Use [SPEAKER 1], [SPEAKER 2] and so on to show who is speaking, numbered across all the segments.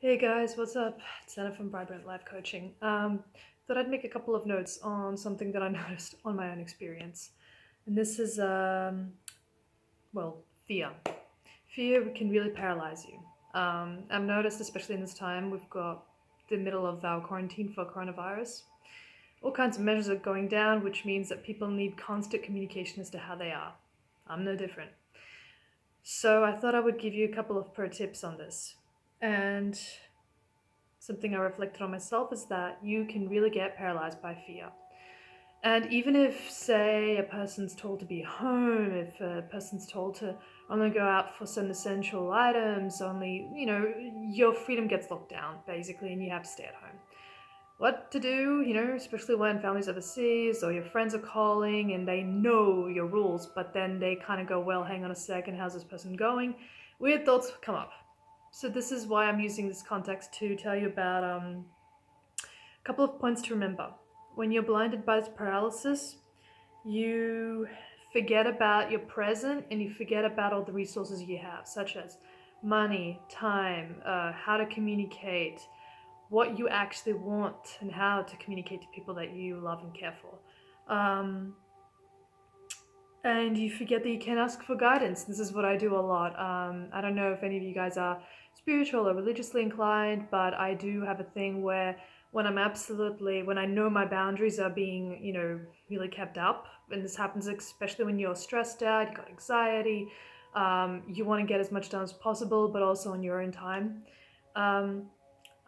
[SPEAKER 1] Hey guys, what's up? It's Anna from Vibrant Life Coaching. Thought I'd make a couple of notes on something that I noticed on my own experience. And this is, fear. Fear can really paralyze you. I've noticed, especially in this time, we've got the middle of our quarantine for coronavirus. All kinds of measures are going down, which means that people need constant communication as to how they are. I'm no different. So I thought I would give you a couple of pro tips on this. And something I reflected on myself is that you can really get paralyzed by fear. And even if, say, a person's told to be home, if a person's told to only go out for some essential items, only, your freedom gets locked down, basically, and you have to stay at home. What to do, especially when family's overseas or your friends are calling and they know your rules, but then they kind of go, well, hang on a second, how's this person going? Weird thoughts come up. So this is why I'm using this context to tell you about a couple of points to remember. When you're blinded by this paralysis, you forget about your present and you forget about all the resources you have, such as money, time, how to communicate, what you actually want, and how to communicate to people that you love and care for. And you forget that you can ask for guidance. This is what I do a lot. I don't know if any of you guys are spiritual or religiously inclined, but I do have a thing where when I know my boundaries are being, really kept up, and this happens especially when you're stressed out, you've got anxiety, you want to get as much done as possible, but also on your own time. I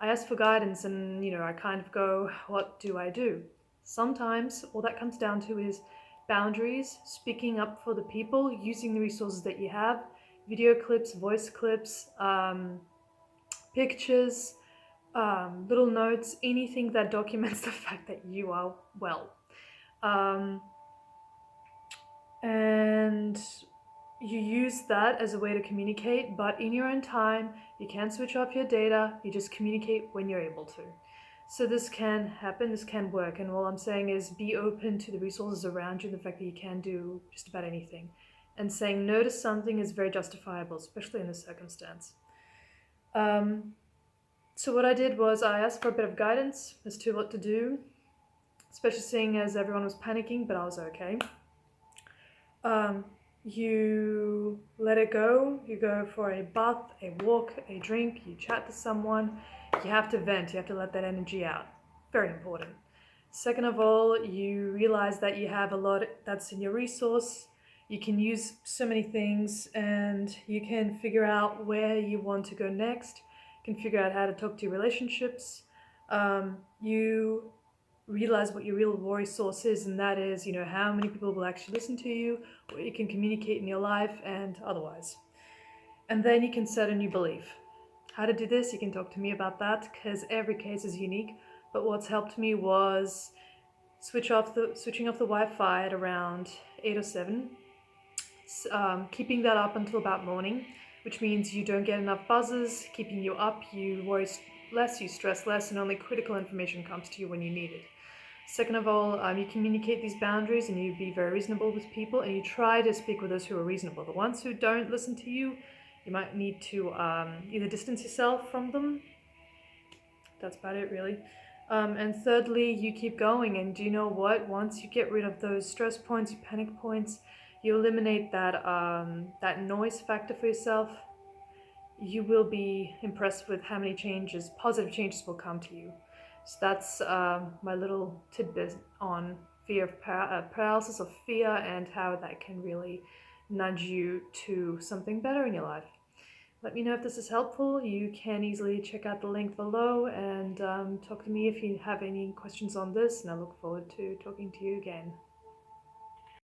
[SPEAKER 1] ask for guidance and, I kind of go, what do I do? Sometimes all that comes down to is boundaries, speaking up for the people, using the resources that you have, video clips, voice clips, pictures, little notes, anything that documents the fact that you are well. And you use that as a way to communicate, but in your own time, you can't switch off your data, you just communicate when you're able to. So this can happen, this can work, and all I'm saying is be open to the resources around you, the fact that you can do just about anything. And saying no to something is very justifiable, especially in this circumstance. So what I did was I asked for a bit of guidance as to what to do, especially seeing as everyone was panicking, but I was okay. You let it go, you go for a bath, a walk, a drink, you chat to someone, you have to vent, you have to let that energy out. Very important. Second of all, you realize that you have a lot that's in your resource. You can use so many things and you can figure out where you want to go next. You can figure out how to talk to your relationships. You realize what your real resource is, and that is, how many people will actually listen to you, what you can communicate in your life and otherwise. And then you can set a new belief. How to do this, you can talk to me about that because every case is unique. But what's helped me was switching off the Wi-Fi at around 8 or 7, keeping that up until about morning, which means you don't get enough buzzes, keeping you up, you worry less, you stress less, and only critical information comes to you when you need it. Second of all, you communicate these boundaries and you be very reasonable with people, and you try to speak with those who are reasonable. The ones who don't listen to you, you might need to either distance yourself from them. That's about it, really. And thirdly, you keep going, and do you know what? Once you get rid of those stress points, your panic points, you eliminate that noise factor for yourself, you will be impressed with how many positive changes will come to you. So that's my little tidbit on fear of paralysis of fear and how that can really nudge you to something better in your life. Let me know if this is helpful. You can easily check out the link below and talk to me if you have any questions on this, and I look forward to talking to you again.